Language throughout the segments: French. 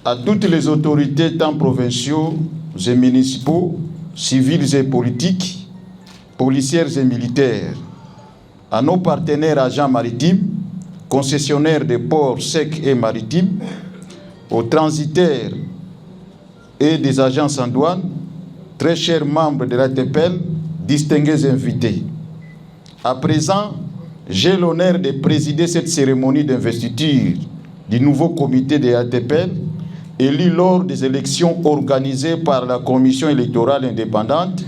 à toutes les autorités tant provinciaux et municipaux, civils et politiques, policières et militaires, à nos partenaires agents maritimes, concessionnaires des ports secs et maritimes, aux transitaires et des agences en douane, très chers membres de l'ATPL, distingués invités. À présent, j'ai l'honneur de présider cette cérémonie d'investiture du nouveau comité de l'ATPL, élu lors des élections organisées par la Commission électorale indépendante,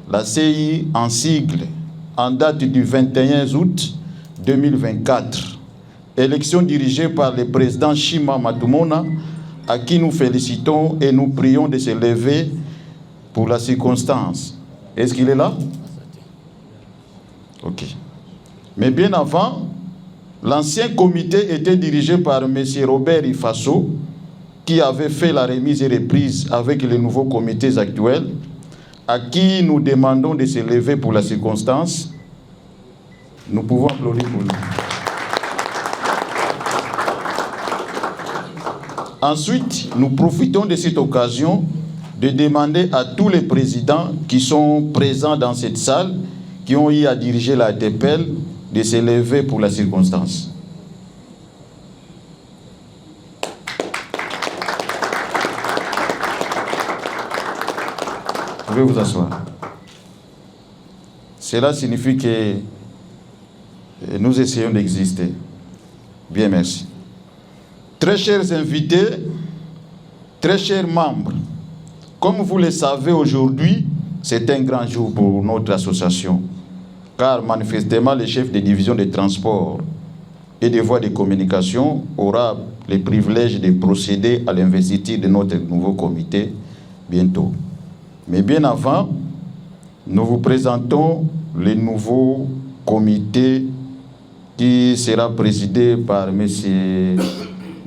la CI en sigle, en date du 21 août 2024. Élection dirigée par le président Shima Matumona, à qui nous félicitons et nous prions de se lever pour la circonstance. Est-ce qu'il est là? Ok. Mais bien avant, l'ancien comité était dirigé par M. Robert Ifasso, qui avait fait la remise et reprise avec les nouveaux comités actuels, à qui nous demandons de se lever pour la circonstance. Nous pouvons applaudir pour lui. Ensuite, nous profitons de cette occasion de demander à tous les présidents qui sont présents dans cette salle, qui ont eu à diriger la ATPL, de se lever pour la circonstance. Vous pouvez vous asseoir. Cela signifie que nous essayons d'exister. Bien, merci. Très chers invités, très chers membres, comme vous le savez aujourd'hui, c'est un grand jour pour notre association, car manifestement le chef de division des transports et des voies de communication aura le privilège de procéder à l'investiture de notre nouveau comité bientôt. Mais bien avant, nous vous présentons le nouveau comité qui sera présidé par M.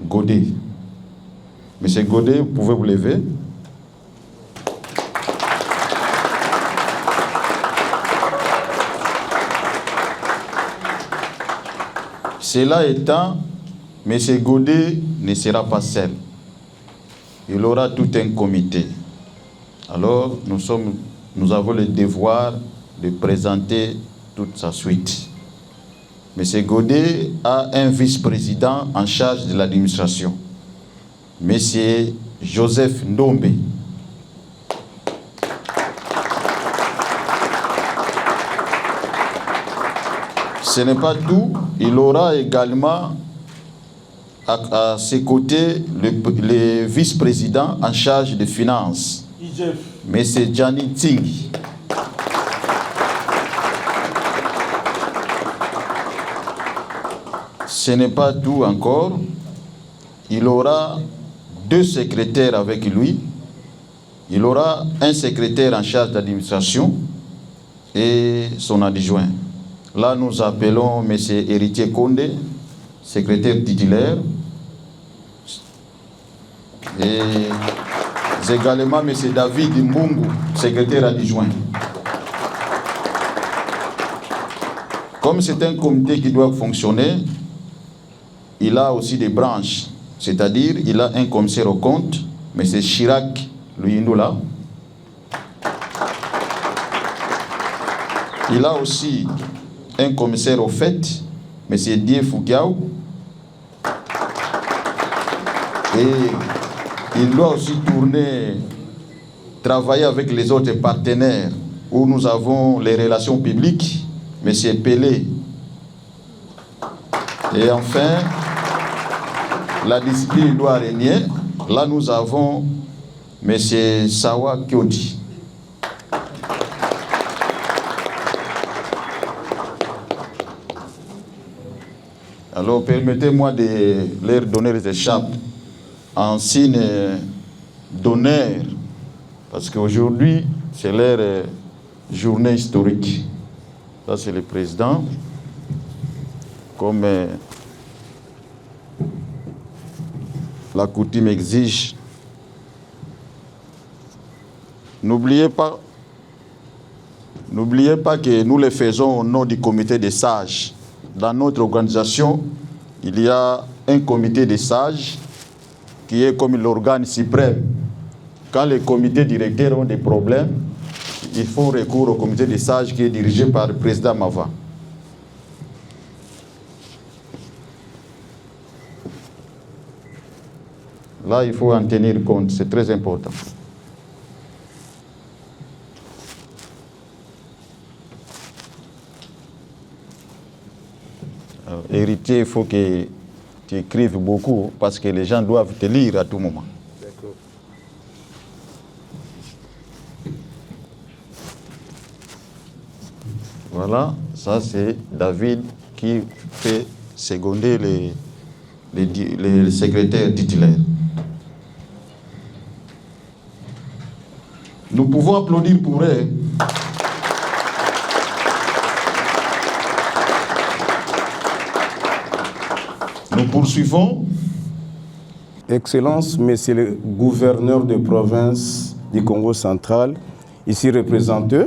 Godet. Monsieur Godet, vous pouvez vous lever. Cela étant, M. Godet ne sera pas seul. Il aura tout un comité. Alors, nous avons le devoir de présenter toute sa suite. M. Godet a un vice-président en charge de l'administration, M. Joseph Ndombe. Ce n'est pas tout, il aura également à ses côtés le vice-président en charge des finances, M. Gianni Ting. Ce n'est pas tout encore, il aura 2 secrétaires avec lui, il aura un secrétaire en charge d'administration et son adjoint. Là, nous appelons M. Héritier Condé, secrétaire titulaire, et également M. David Mbungu, secrétaire adjoint. Comme c'est un comité qui doit fonctionner, il a aussi des branches, c'est-à-dire il a un commissaire au compte, M. Chirac Luyindula. Il a aussi un commissaire au fait, M. Die Foukiao. Et il doit aussi travailler avec les autres partenaires où nous avons les relations publiques, M. Pelé. Et enfin, la discipline doit régner. Là, nous avons M. Sawa Kyodi. Alors, permettez-moi de leur donner les écharpes en signe d'honneur, parce qu'aujourd'hui, c'est leur journée historique. Ça, c'est le président. Comme la coutume exige, n'oubliez pas que nous le faisons au nom du comité des sages. Dans notre organisation, il y a un comité des sages qui est comme l'organe suprême. Quand les comités directeurs ont des problèmes, il faut recourir au comité des sages qui est dirigé par le président Mava. Là, il faut en tenir compte, c'est très important. Alors, héritier, il faut que tu écrives beaucoup parce que les gens doivent te lire à tout moment. D'accord. Voilà, ça c'est David qui fait seconder les secrétaires titulaires. Nous pouvons applaudir pour eux. Nous poursuivons. Excellences, Monsieur le gouverneur de province du Congo central, ici représenté.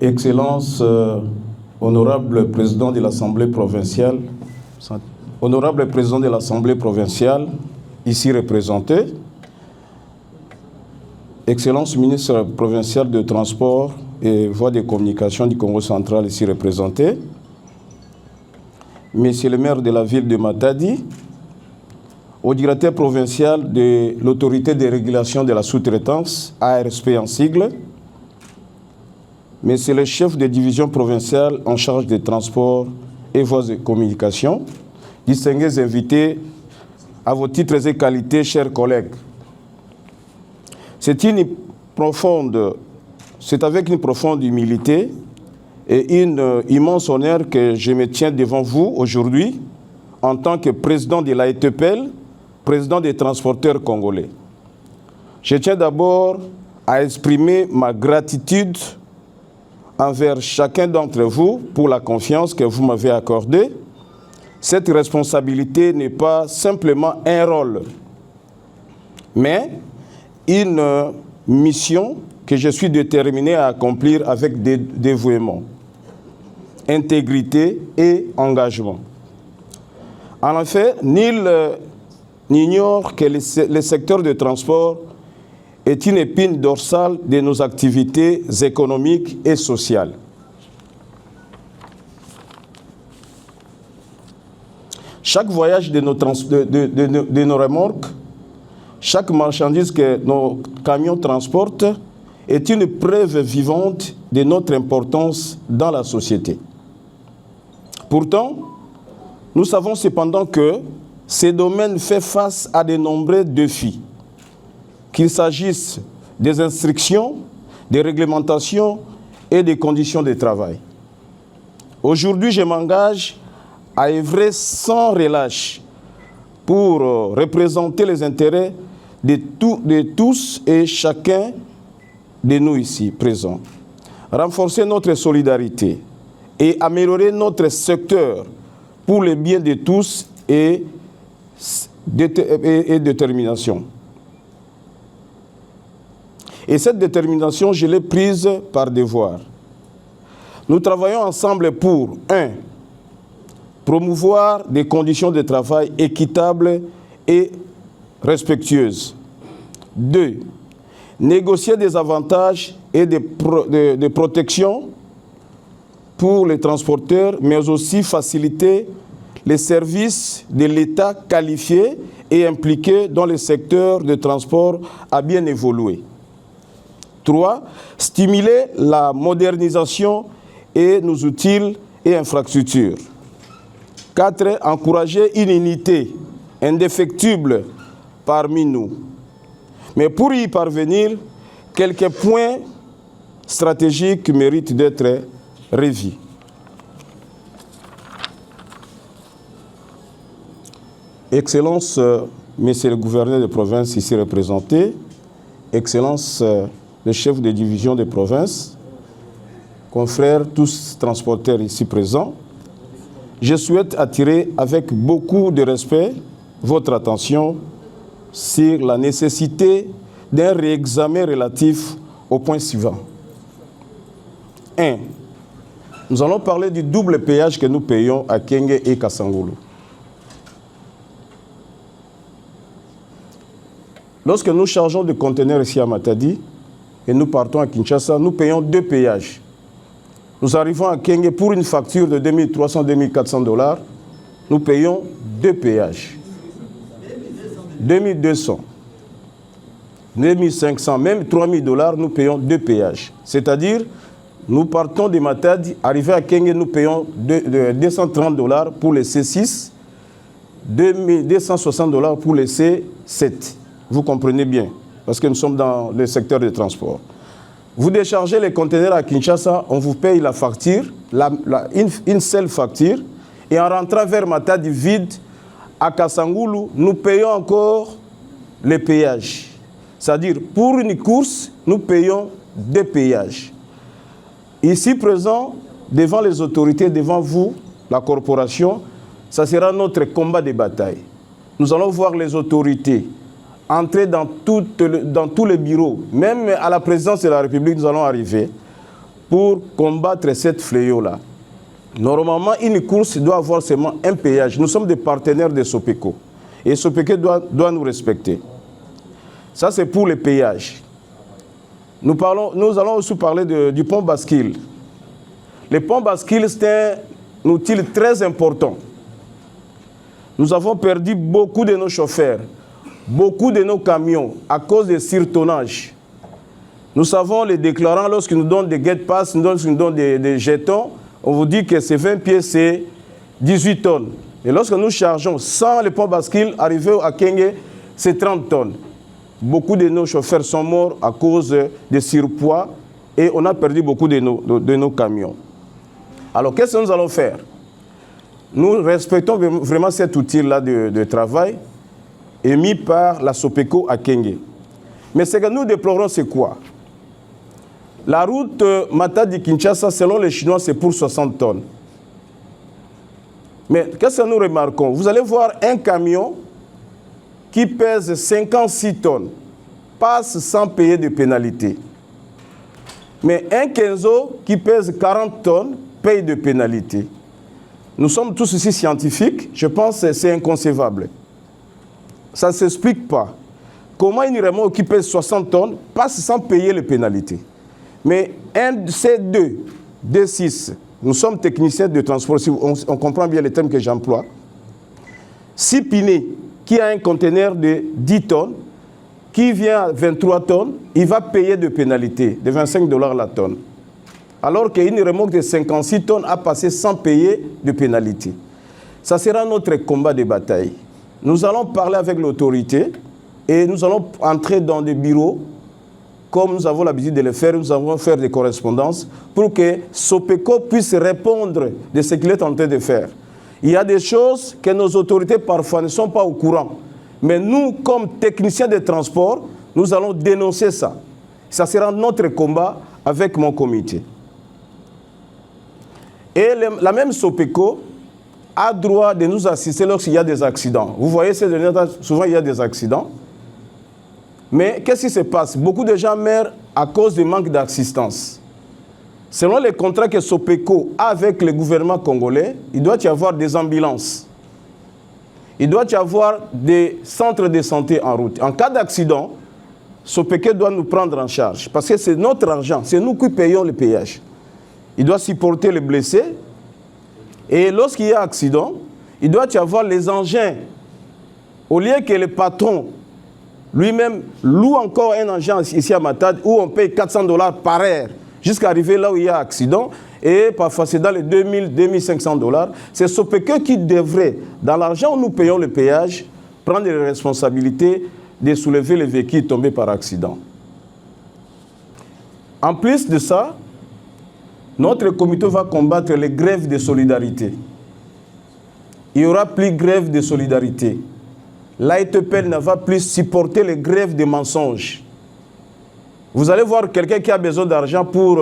Excellences, honorable président de l'Assemblée provinciale, honorable président de l'Assemblée provinciale, ici représenté. Excellence ministre provincial de Transport et Voies de communication du Congo central, ici représenté. Monsieur le maire de la ville de Matadi, au directeur provincial de l'autorité de régulation de la sous-traitance, ARSP en sigle, Monsieur le chef de division provinciale en charge des transports et voies de communication, distingués invités à vos titres et qualités, chers collègues. C'est avec une profonde humilité et une immense honneur que je me tiens devant vous aujourd'hui en tant que président de l'AETPL, président des transporteurs congolais. Je tiens d'abord à exprimer ma gratitude envers chacun d'entre vous pour la confiance que vous m'avez accordée. Cette responsabilité n'est pas simplement un rôle, mais une mission que je suis déterminé à accomplir avec dévouement, intégrité et engagement. En effet, nul n'ignore que le secteur du transport est une épine dorsale de nos activités économiques et sociales. Chaque voyage de nos remorques, chaque marchandise que nos camions transportent est une preuve vivante de notre importance dans la société. Pourtant, nous savons cependant que ces domaines font face à de nombreux défis, qu'il s'agisse des instructions, des réglementations et des conditions de travail. Aujourd'hui, je m'engage à œuvrer sans relâche pour représenter les intérêts de tous et chacun de nous ici présents, renforcer notre solidarité et améliorer notre secteur pour le bien de tous et détermination. Et cette détermination, je l'ai prise par devoir. Nous travaillons ensemble pour 1. Promouvoir des conditions de travail équitables et respectueuses. 2. Négocier des avantages et des protections pour les transporteurs, mais aussi faciliter les services de l'État qualifiés et impliqués dans le secteur de transport à bien évoluer. 3. Stimuler la modernisation et nos outils et infrastructures. 4. Encourager une unité indéfectible parmi nous. Mais pour y parvenir, quelques points stratégiques méritent d'être revus. Excellence, Monsieur le gouverneur de province ici représenté, Excellence, le chef de division de province, confrères, tous transporteurs ici présents, je souhaite attirer avec beaucoup de respect votre attention sur la nécessité d'un réexamen relatif au point suivant. 1. Nous allons parler du double péage que nous payons à Kenge et Kasangulu. lorsque nous chargeons des conteneurs ici à Matadi et nous partons à Kinshasa, nous payons 2 péages. Nous arrivons à Kenge pour une facture de 2300-2400 $. Nous payons 2 péages. 2200. 2500, même 3000 $, nous payons 2 péages. C'est-à-dire, nous partons de Matadi, arrivés à Kenge, nous payons 230 $ pour les C6, 260 $ pour les C7. Vous comprenez bien, parce que nous sommes dans le secteur des transports. Vous déchargez les conteneurs à Kinshasa, on vous paye la facture, une seule facture, et en rentrant vers Matadi vide, à Kassangoulou, nous payons encore les péages. C'est-à-dire, pour une course, nous payons 2 péages. Ici présent, devant les autorités, devant vous, la corporation, ça sera notre combat de bataille. Nous allons voir les autorités entrer dans tous les bureaux, même à la présidence de la République, nous allons arriver pour combattre cette fléau-là. Normalement, une course doit avoir seulement un péage. Nous sommes des partenaires de Sopeco. Et Sopeco doit nous respecter. Ça, c'est pour les péages. Nous allons aussi parler du pont Basquille. Le pont Basquille, c'est un outil très important. Nous avons perdu beaucoup de nos chauffeurs, beaucoup de nos camions à cause des surtonnages. Nous savons les déclarants, lorsqu'ils nous donnent des gate pass, lorsqu'ils nous donnent des jetons, on vous dit que c'est 20 pieds, c'est 18 tonnes. Et lorsque nous chargeons sans le pont Basquille, arrivé à Kenge, c'est 30 tonnes. Beaucoup de nos chauffeurs sont morts à cause de surpoids et on a perdu beaucoup de nos camions. Alors, qu'est-ce que nous allons faire? Nous respectons vraiment cet outil-là de travail émis par la Sopeco à Kenge. Mais ce que nous déplorons, c'est quoi? La route Matadi-Kinshasa, selon les Chinois, c'est pour 60 tonnes. Mais qu'est-ce que nous remarquons? Vous allez voir un camion qui pèse 56 tonnes, passe sans payer de pénalité. Mais un Kenzo qui pèse 40 tonnes paye de pénalité. Nous sommes tous ici scientifiques, je pense que c'est inconcevable. Ça ne s'explique pas. Comment une remorque qui pèse 60 tonnes passe sans payer les pénalités? Mais un C2, D6, nous sommes techniciens de transport, on comprend bien les termes que j'emploie. 6 pinés, qui a un conteneur de 10 tonnes, qui vient à 23 tonnes, il va payer de pénalité de 25 $ la tonne. Alors qu'une remorque de 56 tonnes a passé sans payer de pénalité. Ça sera notre combat de bataille. Nous allons parler avec l'autorité et nous allons entrer dans des bureaux, comme nous avons l'habitude de le faire, nous allons faire des correspondances pour que Sopeco puisse répondre de ce qu'il est en train de faire. Il y a des choses que nos autorités parfois ne sont pas au courant. Mais nous, comme techniciens de transport, nous allons dénoncer ça. Ça sera notre combat avec mon comité. Et la même Sopeco a droit de nous assister lorsqu'il y a des accidents. Vous voyez, ces derniers temps, souvent il y a des accidents. Mais qu'est-ce qui se passe? Beaucoup de gens meurent à cause du manque d'assistance. Selon les contrats que Sopeco a avec le gouvernement congolais, il doit y avoir des ambulances. Il doit y avoir des centres de santé en route. En cas d'accident, Sopeco doit nous prendre en charge. Parce que c'est notre argent, c'est nous qui payons le péage. Il doit supporter les blessés. Et lorsqu'il y a accident, il doit y avoir les engins. Au lieu que le patron lui-même loue encore un engin ici à Matadi où on paye 400 $ par heure jusqu'à arriver là où il y a accident. Et parfois c'est dans les 2000, 2500 $. C'est Sopeco qui devrait, dans l'argent où nous payons le péage, prendre les responsabilités de soulever les véhicules tombés par accident. En plus de ça, notre comité va combattre les grèves de solidarité. Il n'y aura plus de grève de solidarité. L'AETPL ne va plus supporter les grèves de mensonges. Vous allez voir quelqu'un qui a besoin d'argent pour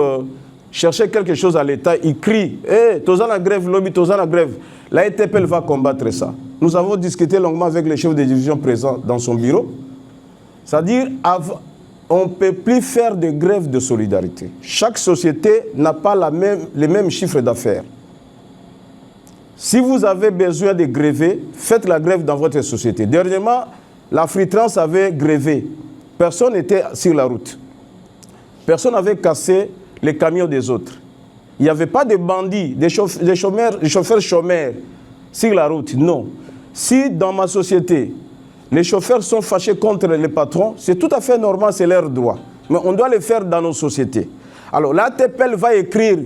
chercher quelque chose à l'État, il crie « Hey, toza la grève, lobby, toza la grève ». L'AETPL va combattre ça. Nous avons discuté longuement avec les chefs de division présents dans son bureau. C'est-à-dire, on ne peut plus faire de grève de solidarité. Chaque société n'a pas les mêmes chiffres d'affaires. Si vous avez besoin de gréver, faites la grève dans votre société. Dernièrement, la Fritrans avait grévé. Personne n'était sur la route. Personne n'avait cassé les camions des autres. Il n'y avait pas de bandits, des chauffeurs chômeurs sur la route. Non. Si dans ma société, les chauffeurs sont fâchés contre les patrons, c'est tout à fait normal, c'est leur droit. Mais on doit le faire dans nos sociétés. Alors l'ATPL va écrire,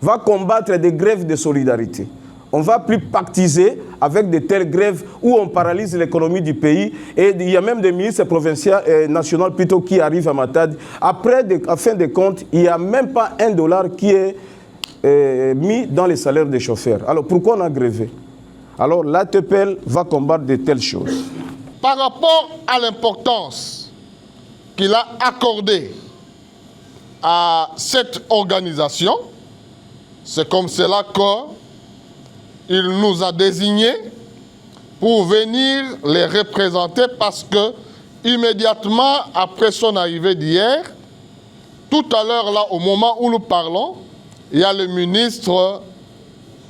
va combattre des grèves de solidarité. On ne va plus pactiser avec de telles grèves où on paralyse l'économie du pays. Et il y a même des ministres provinciaux, nationaux plutôt, qui arrivent à Matadi. Après, à fin de compte, il n'y a même pas $1 qui est mis dans les salaires des chauffeurs. Alors pourquoi on a grévé? Alors l'ATPL va combattre de telles choses. Par rapport à l'importance qu'il a accordée à cette organisation, c'est comme cela qu'il nous a désignés pour venir les représenter parce que immédiatement après son arrivée d'hier, tout à l'heure là, au moment où nous parlons, il y a le ministre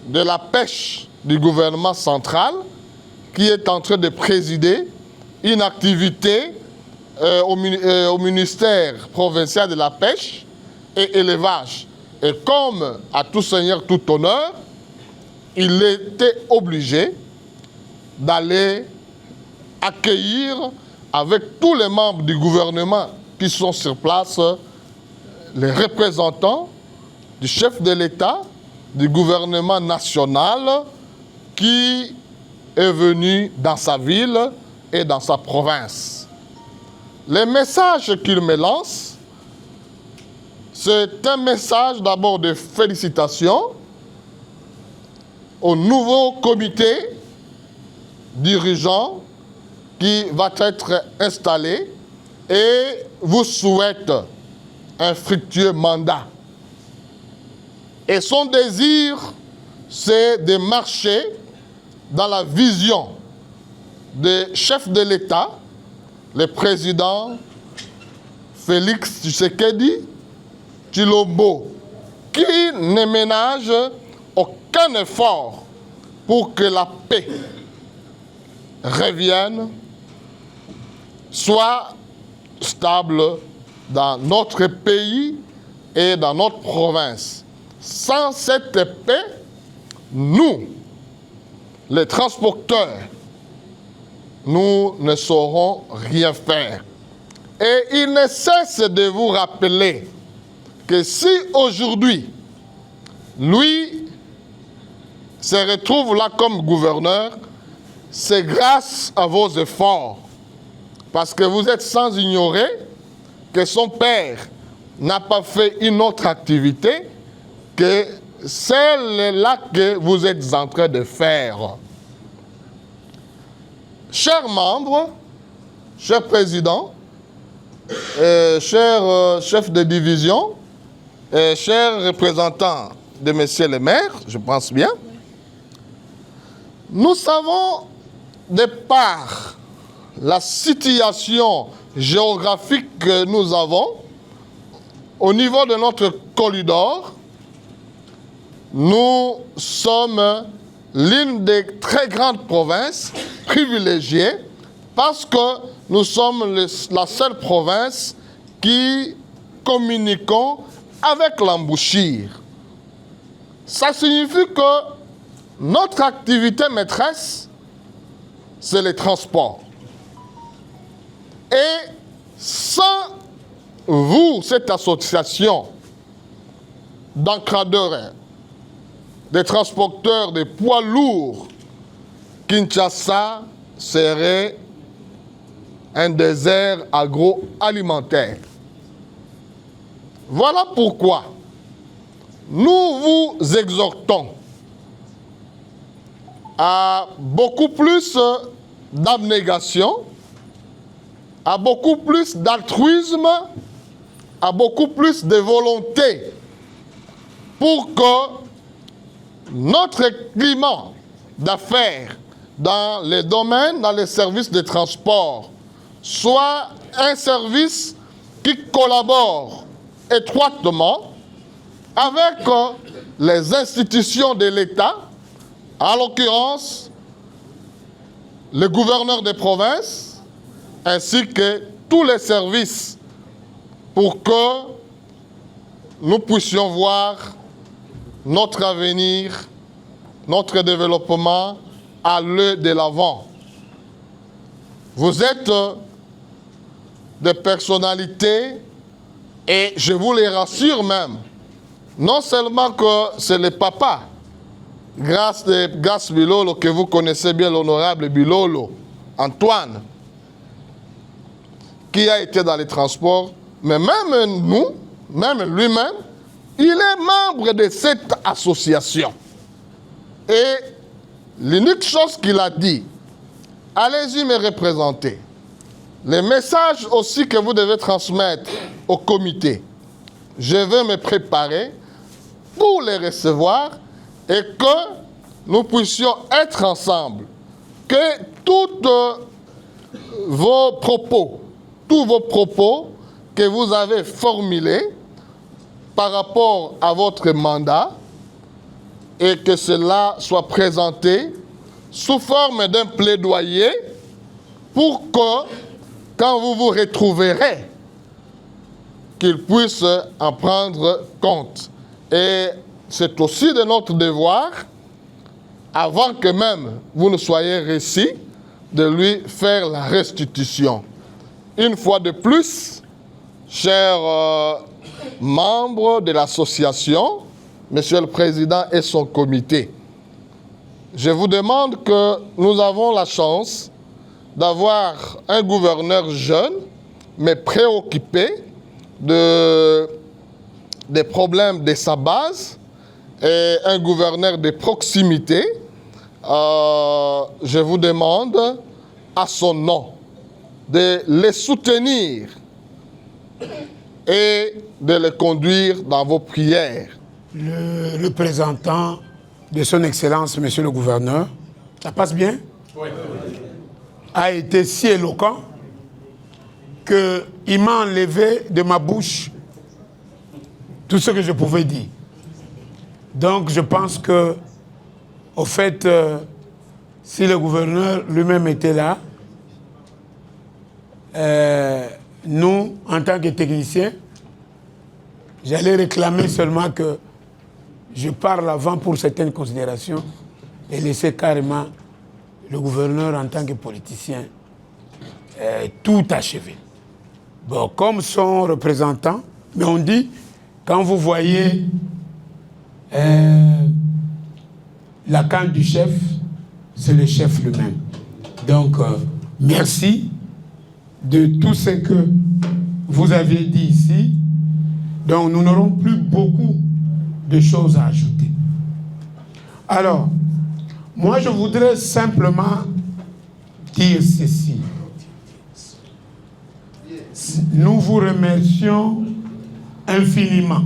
de la Pêche du gouvernement central qui est en train de présider une activité au ministère provincial de la Pêche et Élevage. Et comme à tout seigneur, tout honneur, il était obligé d'aller accueillir avec tous les membres du gouvernement qui sont sur place, les représentants du chef de l'État, du gouvernement national qui est venu dans sa ville et dans sa province. Les messages qu'il me lance, c'est un message d'abord de félicitations au nouveau comité dirigeant qui va être installé et vous souhaite un fructueux mandat. Et son désir, c'est de marcher dans la vision des chefs de l'État, le président Félix Tshisekedi Tshilombo, qui ne ménage aucun effort pour que la paix revienne, soit stable dans notre pays et dans notre province. Sans cette paix, nous, les transporteurs, nous ne saurons rien faire. Et il ne cesse de vous rappeler que si aujourd'hui, lui se retrouve là comme gouverneur, c'est grâce à vos efforts. Parce que vous êtes sans ignorer que son père n'a pas fait une autre activité que celle-là que vous êtes en train de faire. Chers membres, chers présidents, chers chefs de division, chers représentants de messieurs les maires, je pense bien, nous savons de par la situation géographique que nous avons au niveau de notre corridor, nous sommes l'une des très grandes provinces privilégiées parce que nous sommes la seule province qui communiquons avec l'embouchure. Ça signifie que notre activité maîtresse, c'est les transports. Et sans vous, cette association d'encadreurs, des transporteurs de poids lourds, Kinshasa serait un désert agroalimentaire. Voilà pourquoi nous vous exhortons à beaucoup plus d'abnégation, à beaucoup plus d'altruisme, à beaucoup plus de volonté pour que notre climat d'affaires dans les domaines, dans les services de transport, soit un service qui collabore étroitement avec les institutions de l'État, en l'occurrence le gouverneur des provinces, ainsi que tous les services pour que nous puissions voir notre avenir, notre développement aller de l'avant. Vous êtes des personnalités et je vous les rassure même, non seulement que c'est le papa, grâce Bilolo, que vous connaissez bien, l'honorable Bilolo, Antoine, qui a été dans les transports, mais même nous, même lui-même, il est membre de cette association. Et l'unique chose qu'il a dit, allez-y me représenter. Les messages aussi que vous devez transmettre au comité, je vais me préparer pour les recevoir et que nous puissions être ensemble. Que tous vos propos que vous avez formulés par rapport à votre mandat et que cela soit présenté sous forme d'un plaidoyer pour que, quand vous vous retrouverez, qu'ils puissent en prendre compte. Et c'est aussi de notre devoir, avant que même vous ne soyez reçus, de lui faire la restitution. Une fois de plus, chers membres de l'association, Monsieur le Président et son comité, je vous demande que nous avons la chance d'avoir un gouverneur jeune, mais préoccupé des problèmes de sa base, et un gouverneur de proximité. Je vous demande, à son nom, de les soutenir et de les conduire dans vos prières. Le représentant de son Excellence, Monsieur le Gouverneur, ça passe bien? Oui. A été si éloquent qu'il m'a enlevé de ma bouche tout ce que je pouvais dire. Donc je pense que, au fait, si le gouverneur lui-même était là, nous, en tant que techniciens, j'allais réclamer seulement que je parle avant pour certaines considérations et laisser carrément le gouverneur en tant que politicien tout achever. Bon, comme son représentant, mais on dit, quand vous voyez la canne du chef, c'est le chef lui-même. Donc, merci de tout ce que vous avez dit ici. Donc, nous n'aurons plus beaucoup de choses à ajouter. Alors, moi, je voudrais simplement dire ceci. Nous vous remercions infiniment.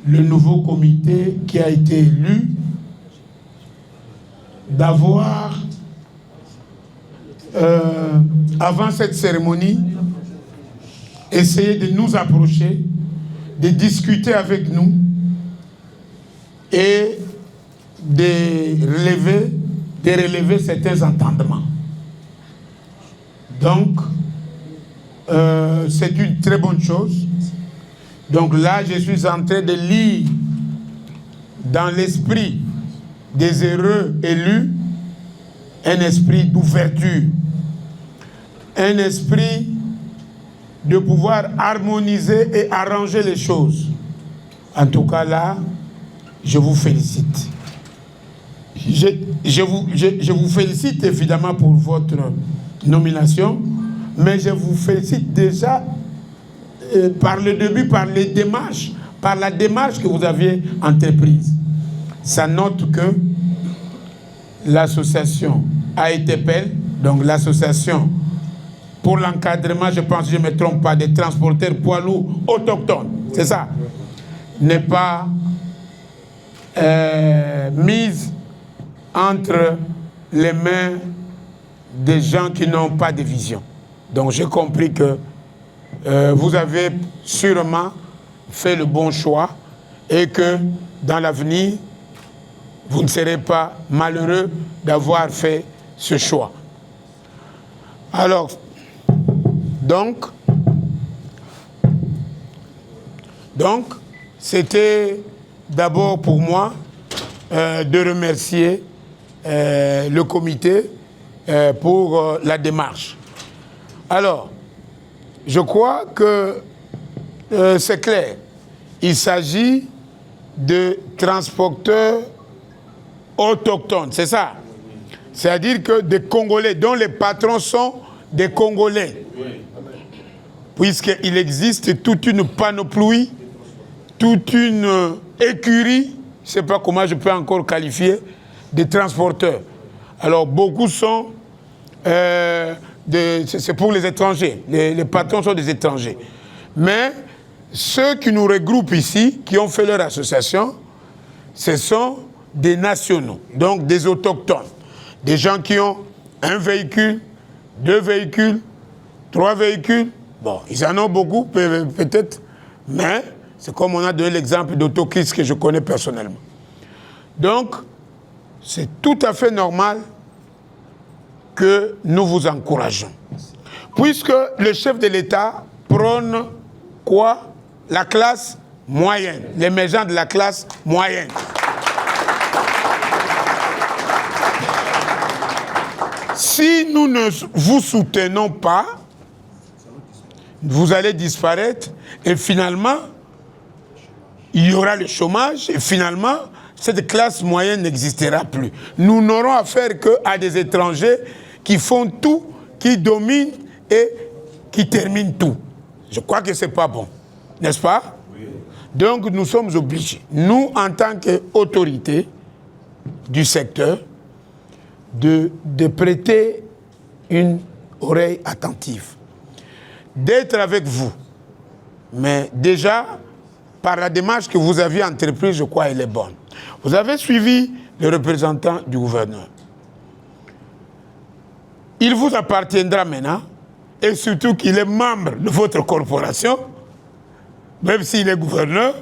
Le nouveau comité qui a été élu, d'avoir, avant cette cérémonie, essayé de nous approcher, de discuter avec nous et de relever certains entendements. Donc, c'est une très bonne chose. Donc là, je suis en train de lire dans l'esprit des heureux élus un esprit d'ouverture, un esprit de pouvoir harmoniser et arranger les choses. En tout cas là, je vous félicite. Je vous félicite évidemment pour votre nomination, mais je vous félicite déjà par le début, par les démarches, par la démarche que vous aviez entreprise. Ça note que l'association AETPL, donc l'association pour l'encadrement, je pense, je ne me trompe pas, des transporteurs poids lourds autochtones, c'est ça, n'est pas mise entre les mains des gens qui n'ont pas de vision. Donc j'ai compris que vous avez sûrement fait le bon choix et que dans l'avenir, vous ne serez pas malheureux d'avoir fait ce choix. Alors, donc c'était d'abord pour moi de remercier le comité pour la démarche. Alors, je crois que c'est clair. Il s'agit de transporteurs autochtones, c'est ça? C'est-à-dire que des Congolais, dont les patrons sont des Congolais. Puisqu'il existe toute une panoplie, toute une écurie, je ne sais pas comment je peux encore qualifier, des transporteurs. Alors beaucoup sont, c'est pour les étrangers, les patrons sont des étrangers. Mais ceux qui nous regroupent ici, qui ont fait leur association, ce sont des nationaux, donc des autochtones. Des gens qui ont un véhicule, 2 véhicules, 3 véhicules. Bon, ils en ont beaucoup, peut-être, mais c'est comme on a donné l'exemple d'Autocris que je connais personnellement. Donc, c'est tout à fait normal que nous vous encourageons. Puisque le chef de l'État prône quoi? La classe moyenne, l'émergence de la classe moyenne. Si nous ne vous soutenons pas, vous allez disparaître et finalement, il y aura le chômage et finalement, cette classe moyenne n'existera plus. Nous n'aurons affaire qu'à des étrangers qui font tout, qui dominent et qui terminent tout. Je crois que ce n'est pas bon, n'est-ce pas? Oui. Donc nous sommes obligés, nous en tant qu'autorité du secteur, de prêter une oreille attentive, d'être avec vous. Mais déjà, par la démarche que vous aviez entreprise, je crois qu'elle est bonne. Vous avez suivi le représentant du gouverneur. Il vous appartiendra maintenant, et surtout qu'il est membre de votre corporation, même s'il est gouverneur,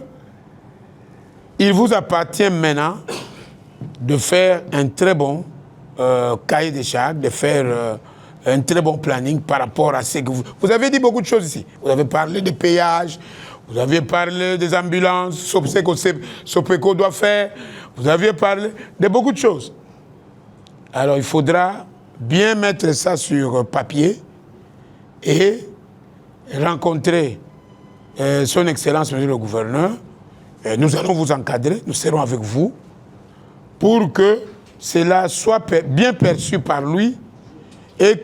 il vous appartient maintenant de faire un très bon cahier des charges, de faire un très bon planning par rapport à ce que vous avez dit beaucoup de choses ici. Vous avez parlé des péages, vous avez parlé des ambulances, ce que Sopeco doit faire, vous avez parlé de beaucoup de choses. Alors il faudra bien mettre ça sur papier et rencontrer son Excellence, Monsieur le Gouverneur. Nous allons vous encadrer, nous serons avec vous pour que cela soit bien perçu par lui et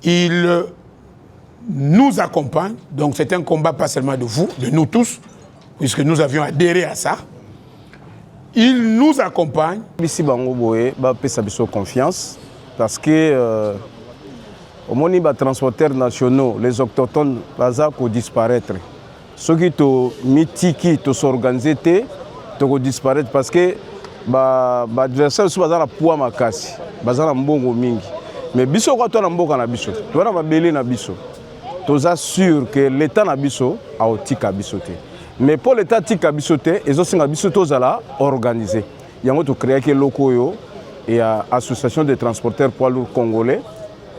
qu'il nous accompagne. Donc c'est un combat pas seulement de vous, de nous tous, puisque nous avions adhéré à ça. Il nous accompagne. Ici, Bangoboé, ça a confiance parce que au moins les transporteurs nationaux, les autochtones, vont disparaître. Ceux qui sont mythiques, qui sont organisés, vont disparaître parce que l'adversaire est un poids makasi, un mbongo mingi. Mais biso quand on a mboka na biso, tu vas belé na biso. Tu es sûr que l'État na biso a otika bisoté. Mais pour l'État tika bisoté, ils ont singa biso tozala organisé. Yango to créer que locaux yo et association de transporteurs poids lourds congolais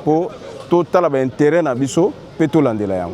pour total intérêt na biso pe to landela yango.